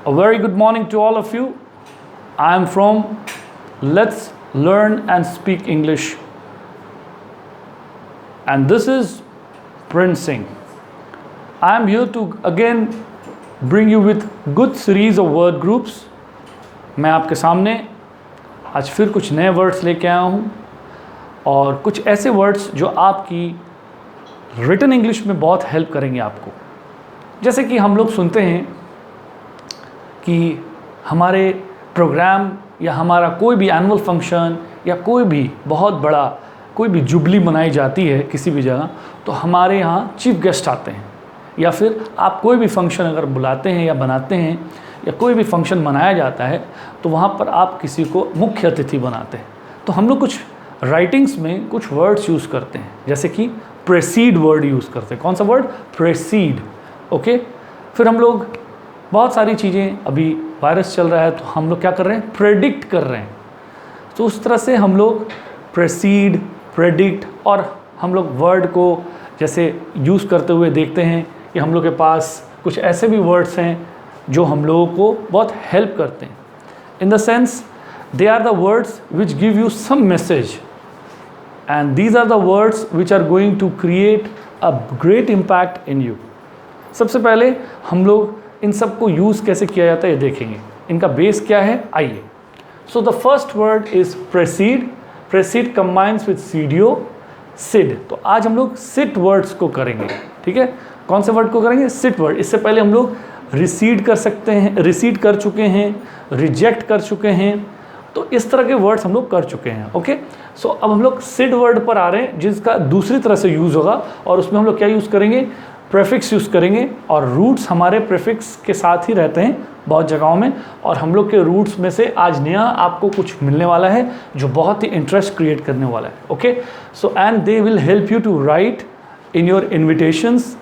A very good morning to all of you. I am from Let's Learn and Speak English. And this is Prince Singh. I am here to again bring you with good series of word groups. मैं आपके सामने आज फिर कुछ नए words लेके आया हूँ और कुछ ऐसे वर्ड्स जो आपकी रिटन इंग्लिश में बहुत हेल्प करेंगे आपको। जैसे कि हम लोग सुनते हैं कि हमारे प्रोग्राम या हमारा कोई भी एनुअल फंक्शन या कोई भी बहुत बड़ा कोई भी जुबली मनाई जाती है किसी भी जगह, तो हमारे यहाँ चीफ गेस्ट आते हैं। या फिर आप कोई भी फंक्शन अगर बुलाते हैं या बनाते हैं या कोई भी फंक्शन मनाया जाता है तो वहाँ पर आप किसी को मुख्य अतिथि बनाते हैं। तो हम लोग कुछ राइटिंग्स में कुछ वर्ड्स यूज़ करते हैं, जैसे कि प्रेसीड वर्ड यूज़ करते हैं। कौन सा वर्ड? प्रेसीड। ओके। फिर हम लोग बहुत सारी चीज़ें, अभी वायरस चल रहा है तो हम लोग क्या कर रहे हैं? प्रेडिक्ट कर रहे हैं। तो उस तरह से हम लोग प्रेसीड, प्रेडिक्ट और हम लोग वर्ड को जैसे यूज़ करते हुए देखते हैं कि हम लोग के पास कुछ ऐसे भी वर्ड्स हैं जो हम लोगों को बहुत हेल्प करते हैं। In the sense they are the words which give you some message and these are the words which are going to create a great impact in you. सबसे पहले हम लोग इन सब को यूज़ कैसे किया जाता है ये देखेंगे। इनका बेस क्या है, आइए। So the first word is preside. Preside combines with सीडियो, सिड। तो आज हम लोग सिट वर्ड्स को करेंगे, ठीक है। कौन से वर्ड को करेंगे? Sit word. इससे पहले हम लोग रिसीड कर सकते हैं, रिसीड कर चुके हैं, रिजेक्ट कर चुके हैं, तो इस तरह के वर्ड्स हम लोग कर चुके हैं। ओके। सो अब हम लोग सिड वर्ड पर आ रहे हैं जिसका दूसरी तरह से यूज़ होगा और उसमें हम लोग क्या यूज़ करेंगे? प्रेफिक्स यूज़ करेंगे। और रूट्स हमारे प्रेफिक्स के साथ ही रहते हैं बहुत जगहों में, और हम लोग के रूट्स में से आज नया आपको कुछ मिलने वाला है जो बहुत ही इंटरेस्ट क्रिएट करने वाला है। Okay. So and they will help you to write in your invitations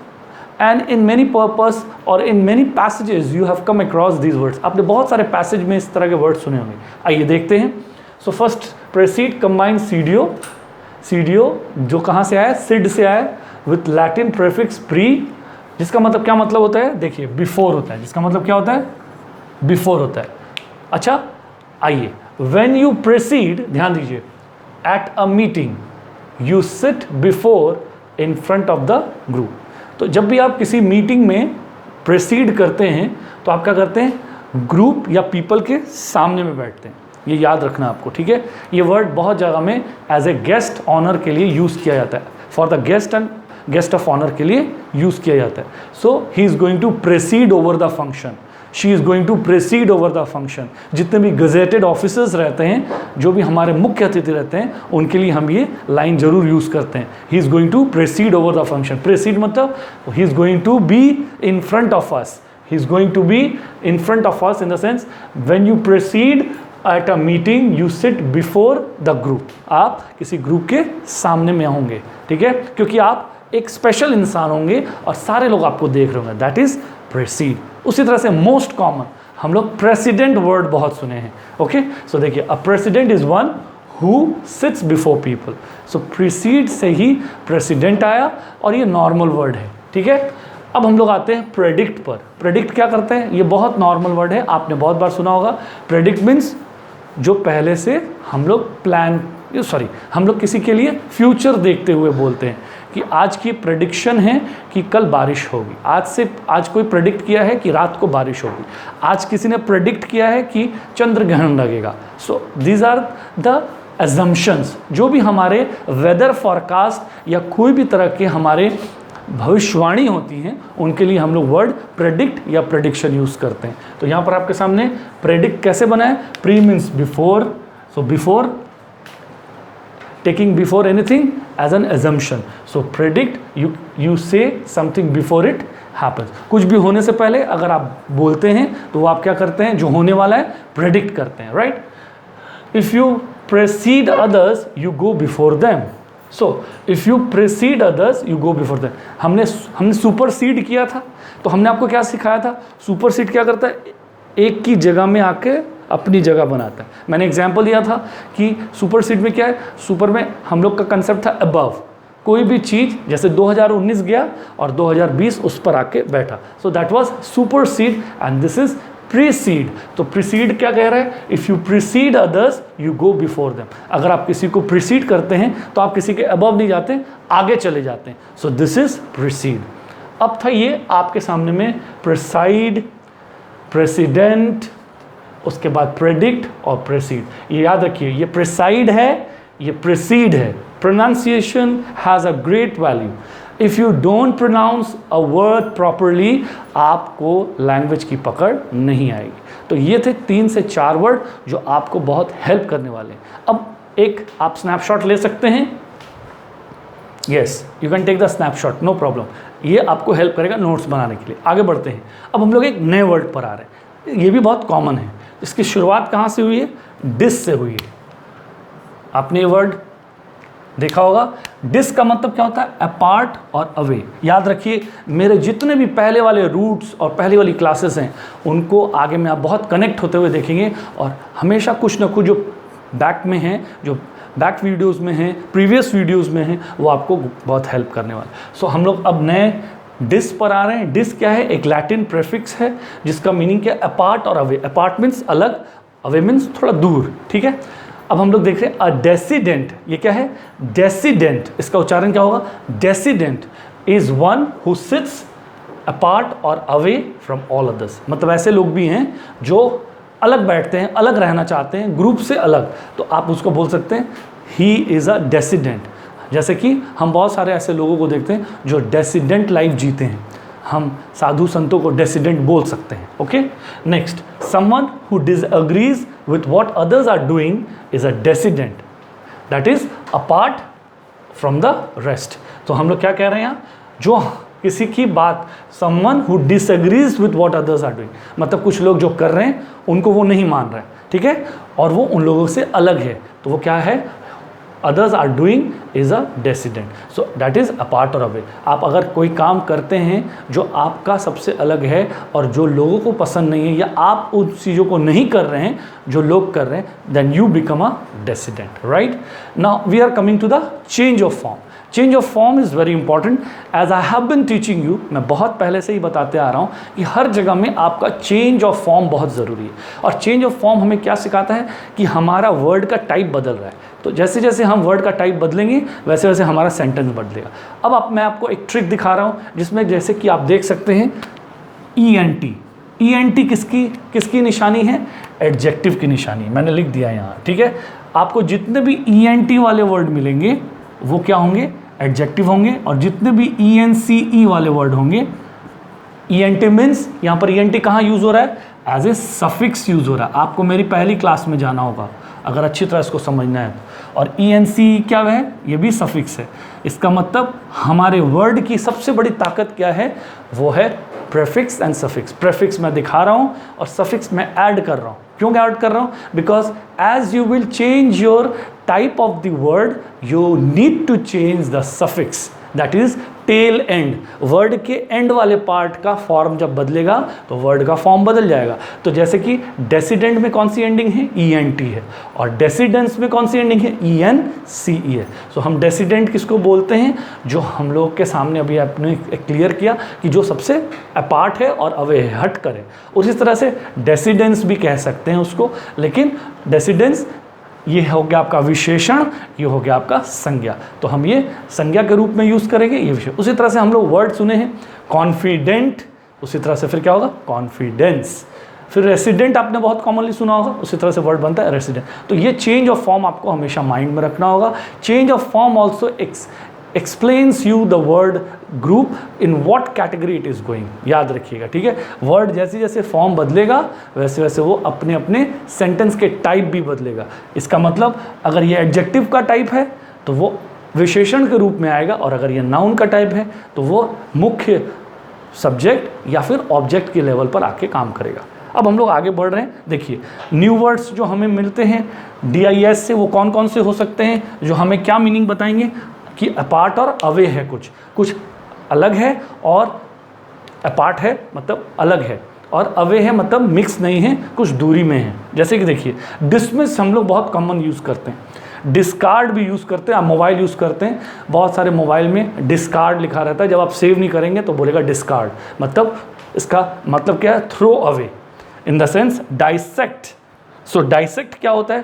and in many purpose और in many passages you have come across these words. आपने बहुत सारे पैसेज में इस तरह के वर्ड सुने होंगे। आइए देखते हैं। So first, प्रेसीड combine सीडियो। सीडियो जो कहाँ से आया? सिड से आया, विथ लैटिन प्रेफिक्स प्री, जिसका मतलब क्या मतलब होता है? देखिए, बिफोर होता है। जिसका मतलब क्या होता है? बिफोर होता है। अच्छा, आइए। व्हेन यू प्रेसीड, ध्यान दीजिए, eight a meeting you sit before in front of the group. तो जब भी आप किसी मीटिंग में प्रेसीड करते हैं तो आप क्या करते हैं? ग्रुप या पीपल के सामने में बैठते हैं। ये याद रखना आपको, ठीक है। ये वर्ड बहुत जगह में एज ए गेस्ट ऑनर के लिए यूज़ किया जाता है, for the guest and guest of honour के लिए यूज़ किया जाता है। So he is going to preside over the function, she is going to preside over the function. जितने भी गजेटेड ऑफिसर्स रहते हैं, जो भी हमारे मुख्य अतिथि रहते हैं, उनके लिए हम ये लाइन जरूर यूज़ करते हैं। He is going to preside over the function. Preside मतलब he is going to be in front of us. He is going to be in front of us in the sense when you preside at a meeting you sit before the group. आप किसी group के सामने में होंगे, ठीक है, क्योंकि आप एक स्पेशल इंसान होंगे और सारे लोग आपको देख रहे होंगे। That is preside. उसी तरह से मोस्ट कॉमन हम लोग प्रेसिडेंट वर्ड बहुत सुने हैं। ओके। सो देखिए, a president is one who seats before people. So preceded से ही प्रेसिडेंट आया और ये नॉर्मल वर्ड है, ठीक है। अब हम लोग आते हैं प्रेडिक्ट पर। प्रेडिक्ट क्या करते हैं? ये बहुत नॉर्मल वर्ड है, आपने बहुत बार सुना होगा। प्रेडिक्ट मीन्स जो पहले से हम लोग हम लोग किसी के लिए फ्यूचर देखते हुए बोलते हैं कि आज की प्रेडिक्शन है कि कल बारिश होगी। आज कोई प्रेडिक्ट किया है कि रात को बारिश होगी। आज किसी ने प्रेडिक्ट किया है कि चंद्र ग्रहण लगेगा। So these are the assumptions. जो भी हमारे वेदर फॉरकास्ट या कोई भी तरह के हमारे भविष्यवाणी होती हैं, उनके लिए हम लोग वर्ड प्रेडिक्ट या प्रेडिक्शन यूज़ करते हैं। तो यहाँ पर आपके सामने प्रेडिक्ट कैसे बना है? Pre means before. So before, taking before anything as an assumption. So predict, you say something before it happens. कुछ भी होने से पहले अगर आप बोलते हैं तो वो आप क्या करते हैं? जो होने वाला है प्रेडिक्ट करते हैं, right. If you precede others you go before them. So if you precede others you go before them. हमने सुपरसीड किया था तो हमने आपको क्या सिखाया था? सुपरसीड क्या करता है? एक की जगह में आके अपनी जगह बनाता है। मैंने एग्जाम्पल दिया था कि सुपरसीड में क्या है? सुपर में हम लोग का कंसेप्ट था अबव। कोई भी चीज़ जैसे 2019 गया और 2020 उस पर आके बैठा, so that was supersede and this is preceded, तो प्रीसीड क्या कह रहा है? If you preceded others you go before them. अगर आप किसी को प्रीसीड करते हैं तो आप किसी के अबव नहीं जाते, आगे चले जाते हैं। So this is preceded. अब था ये आपके सामने में प्रिसाइड, प्रेसिडेंट, उसके बाद प्रेडिक्ट और प्रेसीड। ये याद रखिए, ये प्रिसाइड है, ये प्रेसीड है। Pronunciation has a great value. If you don't pronounce a word properly, आपको लैंग्वेज की पकड़ नहीं आएगी। तो ये थे 3 से 4 वर्ड जो आपको बहुत हेल्प करने वाले हैं। अब एक आप स्नैपशॉट ले सकते हैं। Yes, you can take the snapshot, no problem. ये आपको हेल्प करेगा नोट्स बनाने के लिए। आगे बढ़ते हैं। अब हम लोग एक नए वर्ड पर आ रहे हैं। ये भी बहुत कॉमन है। इसकी शुरुआत कहाँ से हुई है? डिस से हुई है। आपने ये वर्ड देखा होगा। डिस का मतलब क्या होता है? अपार्ट और अवे। याद रखिए, मेरे जितने भी पहले वाले रूट्स और पहले वाली क्लासेस हैं, उनको आगे में आप बहुत कनेक्ट होते हुए देखेंगे। और हमेशा कुछ ना कुछ जो बैक में हैं, जो बैक वीडियोस में हैं, प्रीवियस वीडियोस में हैं, वो आपको बहुत हेल्प करने वाला। सो हम लोग अब नए डिस पर आ रहे हैं। डिस क्या है? एक लैटिन प्रेफिक्स है जिसका मीनिंग क्या है? अपार्ट और अवे। अपार्ट मीन्स अलग, अवे मीन्स थोड़ा दूर। ठीक है। अब हम लोग देख रहे हैं अ डेसिडेंट। ये क्या है? डेसिडेंट। इसका उच्चारण क्या होगा? Dissident is one who sits apart और अवे फ्रॉम ऑल अदर्स। मतलब ऐसे लोग भी हैं जो अलग बैठते हैं, अलग रहना चाहते हैं, ग्रुप से अलग। तो आप उसको बोल सकते हैं ही इज़ अ डेसिडेंट। जैसे कि हम बहुत सारे ऐसे लोगों को देखते हैं जो डेसिडेंट लाइफ जीते हैं। हम साधु संतों को डेसिडेंट बोल सकते हैं। Okay. Next, someone who disagrees with what others are doing is a dissident, that is apart from the rest. तो हम लोग क्या कह रहे हैं यहाँ? जो किसी की बात, someone who disagrees with what others are doing, मतलब कुछ लोग जो कर रहे हैं उनको वो नहीं मान रहे हैं। ठीक है। और वो उन लोगों से अलग है, तो वो क्या है? Others are doing is a dissident. So that is apart और अवे। आप अगर कोई काम करते हैं जो आपका सबसे अलग है और जो लोगों को पसंद नहीं है, या आप उन चीज़ों को नहीं कर रहे हैं जो लोग कर रहे हैं, then you become a dissident. Right. Now we are coming to the change of form. Change of form is very important. As I have been teaching you, मैं बहुत पहले से ही बताते आ रहा हूँ कि हर जगह में आपका चेंज ऑफ फॉर्म बहुत ज़रूरी है। और चेंज ऑफ फॉर्म हमें क्या सिखाता है? कि हमारा वर्ड का टाइप बदल रहा है। तो जैसे जैसे हम वर्ड का टाइप बदलेंगे वैसे वैसे हमारा सेंटेंस बदलेगा। अब मैं आपको एक ट्रिक दिखा रहा हूँ जिसमें जैसे कि आप देख सकते हैं ENT। ENT किसकी निशानी है? एडजेक्टिव की निशानी। मैंने लिख दिया यहाँ। ठीक है। आपको जितने भी ENT वाले वर्ड मिलेंगे वो क्या होंगे? एडजेक्टिव होंगे। और जितने भी ENCE वाले वर्ड होंगे, ENT मीन्स, यहाँ पर ENT कहाँ यूज़ हो रहा है? एज ए सफिक्स यूज़ हो रहा है। आपको मेरी पहली क्लास में जाना होगा अगर अच्छी तरह इसको समझना है। और ENCE क्या है? ये भी सफिक्स है। इसका मतलब हमारे वर्ड की सबसे बड़ी ताकत क्या है? वो है प्रेफिक्स एंड सफिक्स। प्रेफिक्स मैं दिखा रहा हूँ और सफिक्स मैं ऐड कर रहा हूँ। क्यों ऐड कर रहा हूँ? Because as you will change your type of the word, you need to change the suffix, that is tail end. Word के एंड वाले पार्ट का फॉर्म जब बदलेगा तो वर्ड का फॉर्म बदल जाएगा। तो जैसे कि डेसिडेंट में कौन सी एंडिंग है? ENT है। और डेसिडेंस में कौन सी एंडिंग है? ENCE है। सो हम डेसिडेंट किसको बोलते हैं? जो हम लोग के सामने अभी आपने क्लियर किया कि जो सबसे अपार्ट है और अवे है, हट करे। उसी तरह से डेसिडेंस भी कह सकते हैं उसको, लेकिन डेसिडेंस ये हो गया आपका विशेषण, ये हो गया आपका संज्ञा। तो हम ये संज्ञा के रूप में यूज़ करेंगे ये विषय। उसी तरह से हम लोग वर्ड सुने हैं कॉन्फिडेंट, उसी तरह से फिर क्या होगा? कॉन्फिडेंस। फिर रेसिडेंट आपने बहुत कॉमनली सुना होगा, उसी तरह से वर्ड बनता है रेसिडेंट। तो ये चेंज ऑफ फॉर्म आपको हमेशा माइंड में रखना होगा। Change of form also explains you the word group in what category it is going. याद रखिएगा। ठीक है। वर्ड जैसे जैसे फॉर्म बदलेगा वैसे वैसे वो अपने अपने सेंटेंस के टाइप भी बदलेगा। इसका मतलब अगर ये एडजेक्टिव का टाइप है तो वो विशेषण के रूप में आएगा, और अगर ये नाउन का टाइप है तो वो मुख्य सब्जेक्ट या फिर ऑब्जेक्ट के लेवल पर आके काम करेगा। अब हम लोग आगे बढ़ रहे हैं। देखिए, न्यू वर्ड्स जो हमें मिलते हैं DIS से, वो कौन कौन से हो सकते हैं जो हमें क्या मीनिंग बताएंगे? कि अपार्ट और अवे है, कुछ अलग है, और अपार्ट है मतलब अलग है, और अवे है मतलब मिक्स नहीं है, कुछ दूरी में है। जैसे कि देखिए, डिसमिस हम लोग बहुत कॉमन यूज़ करते हैं, डिस्कार्ड भी यूज़ करते हैं। आप मोबाइल यूज़ करते हैं, बहुत सारे मोबाइल में डिस्कार्ड लिखा रहता है। जब आप सेव नहीं करेंगे तो बोलेगा डिस्कार्ड, मतलब इसका मतलब क्या है? Throw away. In the sense dissect. So dissect क्या होता है?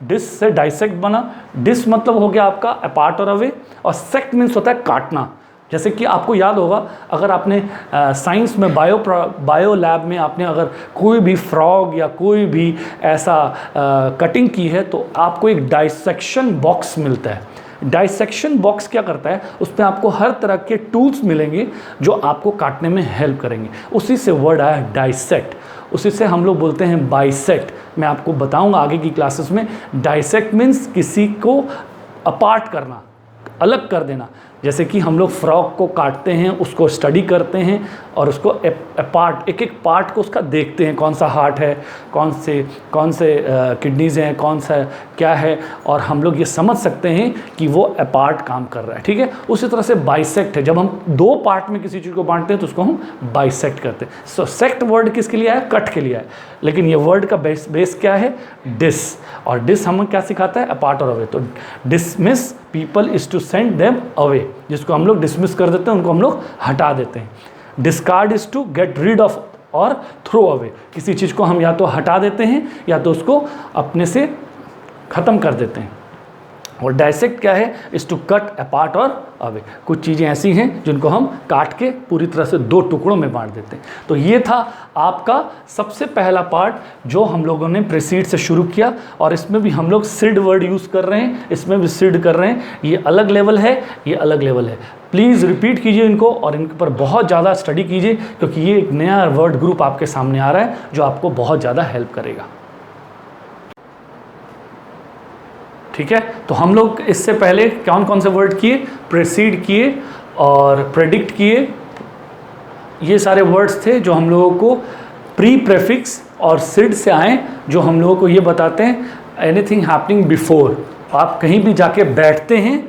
डिस से डाइसेक्ट बना, डिस मतलब हो गया आपका अपार्ट और अवे, और सेक्ट मीन्स होता है काटना। जैसे कि आपको याद होगा, अगर आपने साइंस में बायो लैब में आपने अगर कोई भी फ्रॉग या कोई भी ऐसा कटिंग की है तो आपको एक डाइसेक्शन बॉक्स मिलता है। डाइसेक्शन बॉक्स क्या करता है? उसमें आपको हर तरह के टूल्स मिलेंगे जो आपको काटने में हेल्प करेंगे। उसी से वर्ड आया डाइसेक्ट, उसी से हम लोग बोलते हैं बाइसेक्ट। मैं आपको बताऊंगा आगे की क्लासेस में। डाइसेक्ट मीन्स किसी को अपार्ट करना, अलग कर देना। जैसे कि हम लोग फ्रॉग को काटते हैं, उसको स्टडी करते हैं और उसको पार्ट, एक एक पार्ट को उसका देखते हैं, कौन सा हार्ट है, कौन से किडनीज हैं, कौन सा क्या है, और हम लोग ये समझ सकते हैं कि वो अपार्ट काम कर रहा है। ठीक है, उसी तरह से बाइसेक्ट है, जब हम दो पार्ट में किसी चीज़ को बांटते हैं तो उसको हम बाइसेक्ट करते हैं। सो सेक्ट वर्ड किसके लिए है? कट के लिए है। लेकिन ये वर्ड का बेस क्या है? डिस। और डिस हमें क्या सिखाता है? अपार्ट और अवे। तो dismiss people is to send them away, जिसको हम लोग डिसमिस कर देते हैं, उनको हम लोग हटा देते हैं। Discard is to get rid of और थ्रो अवे, किसी चीज़ को हम या तो हटा देते हैं या तो उसको अपने से ख़त्म कर देते हैं। और डाइसेक्ट क्या है? इज टू कट अपार्ट और अवे। कुछ चीज़ें ऐसी हैं जिनको हम काट के पूरी तरह से दो टुकड़ों में बांट देते हैं। तो ये था आपका सबसे पहला पार्ट जो हम लोगों ने प्रेसीड से शुरू किया, और इसमें भी हम लोग सिड वर्ड यूज़ कर रहे हैं, इसमें भी सिड कर रहे हैं। ये अलग लेवल है, ये अलग लेवल है। प्लीज़ रिपीट कीजिए इनको और इनके ऊपर बहुत ज़्यादा स्टडी कीजिए, क्योंकि ये एक नया वर्ड ग्रुप आपके सामने आ रहा है जो आपको बहुत ज़्यादा हेल्प करेगा। ठीक है, तो हम लोग इससे पहले कौन कौन से वर्ड किए? प्रेसीड किए और प्रेडिक्ट किए। ये सारे वर्ड्स थे जो हम लोगों को प्री प्रेफिक्स और सिड से आए, जो हम लोगों को ये बताते हैं एनीथिंग हैपनिंग बिफोर। आप कहीं भी जाके बैठते हैं,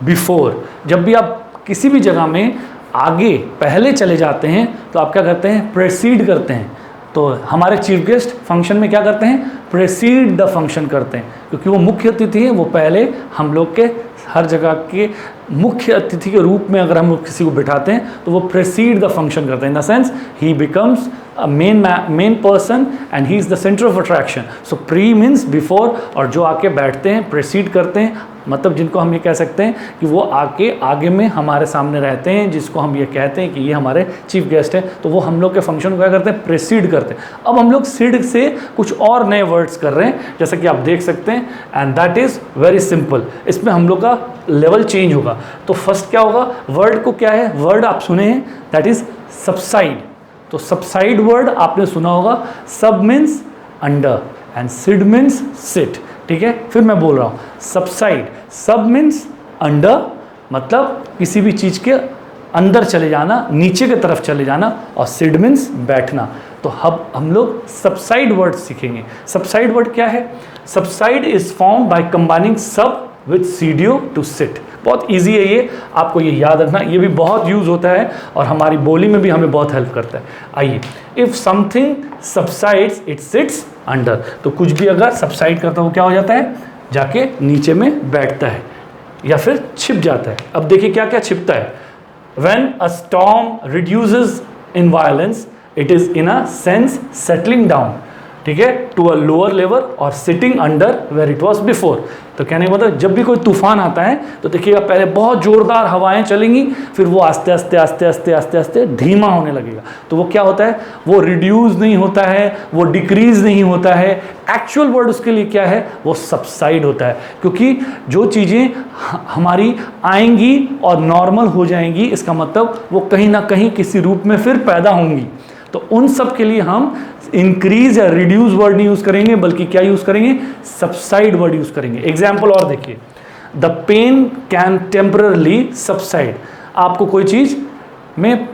बिफोर, जब भी आप किसी भी जगह में आगे पहले चले जाते हैं तो आप क्या करते हैं? प्रेसीड करते हैं। तो हमारे चीफ गेस्ट फंक्शन में क्या करते हैं? प्रेसीड द फंक्शन करते हैं, क्योंकि वो मुख्य अतिथि हैं। वो पहले हम लोग के हर जगह के मुख्य अतिथि के रूप में अगर हम किसी को बिठाते हैं तो वो प्रेसीड द फंक्शन करते हैं। In the sense he becomes a main person and he is the centre of attraction. So pre means before, और जो आके बैठते हैं प्रेसीड करते हैं, मतलब जिनको हम ये कह सकते हैं कि वो आके आगे में हमारे सामने रहते हैं, जिसको हम ये कहते हैं कि ये हमारे चीफ गेस्ट हैं। तो वो हम लोग के फंक्शन को क्या करते हैं? प्रेसीड करते हैं। अब हम लोग सिड से कुछ और नए वर्ड्स कर रहे हैं, जैसा कि आप देख सकते हैं, and that is very simple. इसमें हम लोग का लेवल चेंज होगा। तो फर्स्ट क्या होगा? वर्ड को क्या है? वर्ड आप सुने हैं, दैट इज़ सबसाइड। तो सबसाइड वर्ड आपने सुना होगा। Sub means under and sid means sit. ठीक है, फिर मैं बोल रहा हूँ सबसाइड। सब मीन्स अंडर, मतलब किसी भी चीज़ के अंदर चले जाना, नीचे की तरफ चले जाना, और सिड मीन्स बैठना। तो हम लोग सबसाइड वर्ड सीखेंगे। सबसाइड वर्ड क्या है? Subside is form by combining सब विथ सीडियो टू सिट। बहुत इजी है ये, आपको ये याद रखना। ये भी बहुत यूज़ होता है और हमारी बोली में भी हमें बहुत हेल्प करता है। आइए, if something subsides it sits under. तो कुछ भी अगर सबसाइड करता है वो क्या हो जाता है? जाके नीचे में बैठता है या फिर छिप जाता है। अब देखिए क्या क्या छिपता है। When a storm reduces in violence it is in a sense settling down, ठीक है, टू अ लोअर लेवल और sitting under where it was before. तो कहने का मतलब जब भी कोई तूफान आता है तो देखिएगा पहले बहुत ज़ोरदार हवाएं चलेंगी, फिर वो आस्ते आस्ते आस्ते आस्ते आस्ते आस्ते धीमा होने लगेगा। तो वो क्या होता है? वो रिड्यूस नहीं होता है, वो डिक्रीज नहीं होता है। एक्चुअल वर्ड उसके लिए क्या है? वो सबसाइड होता है, क्योंकि जो चीज़ें हमारी आएंगी और नॉर्मल हो जाएंगी, इसका मतलब वो कहीं ना कहीं किसी रूप में फिर पैदा होंगी। तो उन सब के लिए हम इंक्रीज या रिड्यूस वर्ड नहीं यूज करेंगे, बल्कि क्या यूज करेंगे? सबसाइड वर्ड यूज करेंगे। एग्जाम्पल और देखिए, the pain can temporarily subside. आपको कोई चीज में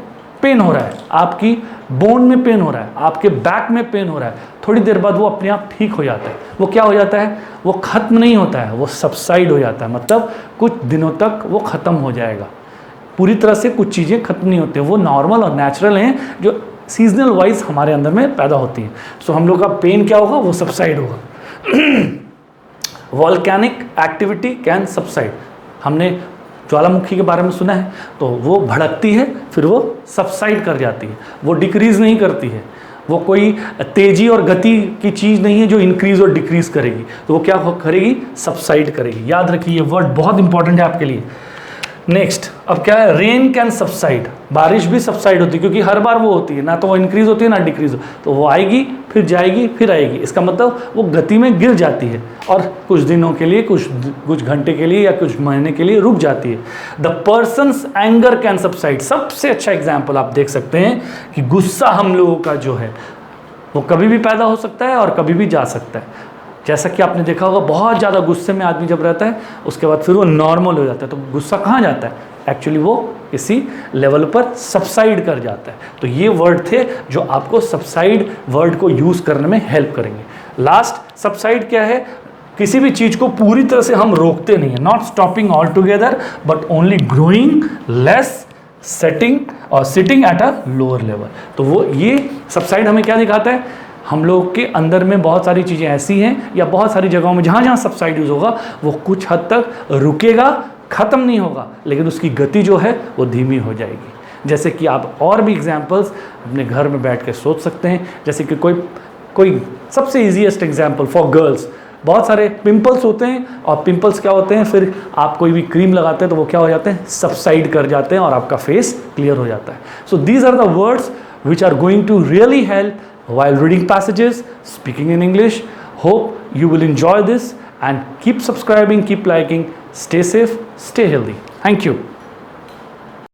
पेन हो रहा है, आपकी बोन में पेन हो रहा है, आपके बैक में पेन हो रहा है, थोड़ी देर बाद वो अपने आप ठीक हो जाता है। वो क्या हो जाता है? वो खत्म नहीं होता है, वो सबसाइड हो जाता है। मतलब कुछ दिनों तक वो खत्म हो जाएगा। पूरी तरह से कुछ चीज़ें खत्म नहीं होती, वो नॉर्मल और नेचुरल हैं जो सीजनल वाइज हमारे अंदर में पैदा होती हैं। सो हम लोग का पेन क्या होगा? वो सबसाइड होगा। Volcanic activity can subside. हमने ज्वालामुखी के बारे में सुना है, तो वो भड़कती है फिर वो सबसाइड कर जाती है, वो डिक्रीज नहीं करती है। वो कोई तेजी और गति की चीज़ नहीं है जो इंक्रीज और डिक्रीज करेगी, तो वो क्या करेगी, सबसाइड करेगी। याद रखिए ये वर्ड बहुत इंपॉर्टेंट है आपके लिए। नेक्स्ट, अब क्या है, रेन कैन सबसाइड, बारिश भी सबसाइड होती है क्योंकि हर बार वो होती है, ना तो वो इंक्रीज होती है ना डिक्रीज, तो वो आएगी फिर जाएगी फिर आएगी, इसका मतलब वो गति में गिर जाती है और कुछ दिनों के लिए, कुछ घंटे के लिए या कुछ महीने के लिए रुक जाती है। The persons anger can subside, सबसे अच्छा एग्जाम्पल आप देख सकते हैं कि गुस्सा हम लोगों का जो है वो कभी भी पैदा हो सकता है और कभी भी जा सकता है। जैसा कि आपने देखा होगा, बहुत ज़्यादा गुस्से में आदमी जब रहता है उसके बाद फिर वो नॉर्मल हो जाता है, तो गुस्सा कहाँ जाता है, एक्चुअली वो किसी लेवल पर सबसाइड कर जाता है। तो ये वर्ड थे जो आपको सबसाइड वर्ड को यूज़ करने में हेल्प करेंगे। लास्ट, सबसाइड क्या है, किसी भी चीज़ को पूरी तरह से हम रोकते नहीं है, not stopping altogether but only growing less, setting और sitting at a lower level. तो वो ये सबसाइड हमें क्या दिखाता है, हम लोग के अंदर में बहुत सारी चीज़ें ऐसी हैं या बहुत सारी जगहों में जहाँ जहाँ सबसाइड यूज़ होगा वो कुछ हद तक रुकेगा, ख़त्म नहीं होगा, लेकिन उसकी गति जो है वो धीमी हो जाएगी। जैसे कि आप और भी एग्जांपल्स अपने घर में बैठ के सोच सकते हैं, जैसे कि कोई सबसे ईजीएस्ट एग्जांपल फॉर गर्ल्स, बहुत सारे पिंपल्स होते हैं और पिंपल्स क्या होते हैं, फिर आप कोई भी क्रीम लगाते हैं तो वो क्या हो जाते हैं, सबसाइड कर जाते हैं और आपका फेस क्लियर हो जाता है। So these are the words which are going to really help while reading passages, speaking in English. Hope you will enjoy this and keep subscribing, keep liking, stay safe, stay healthy. Thank you.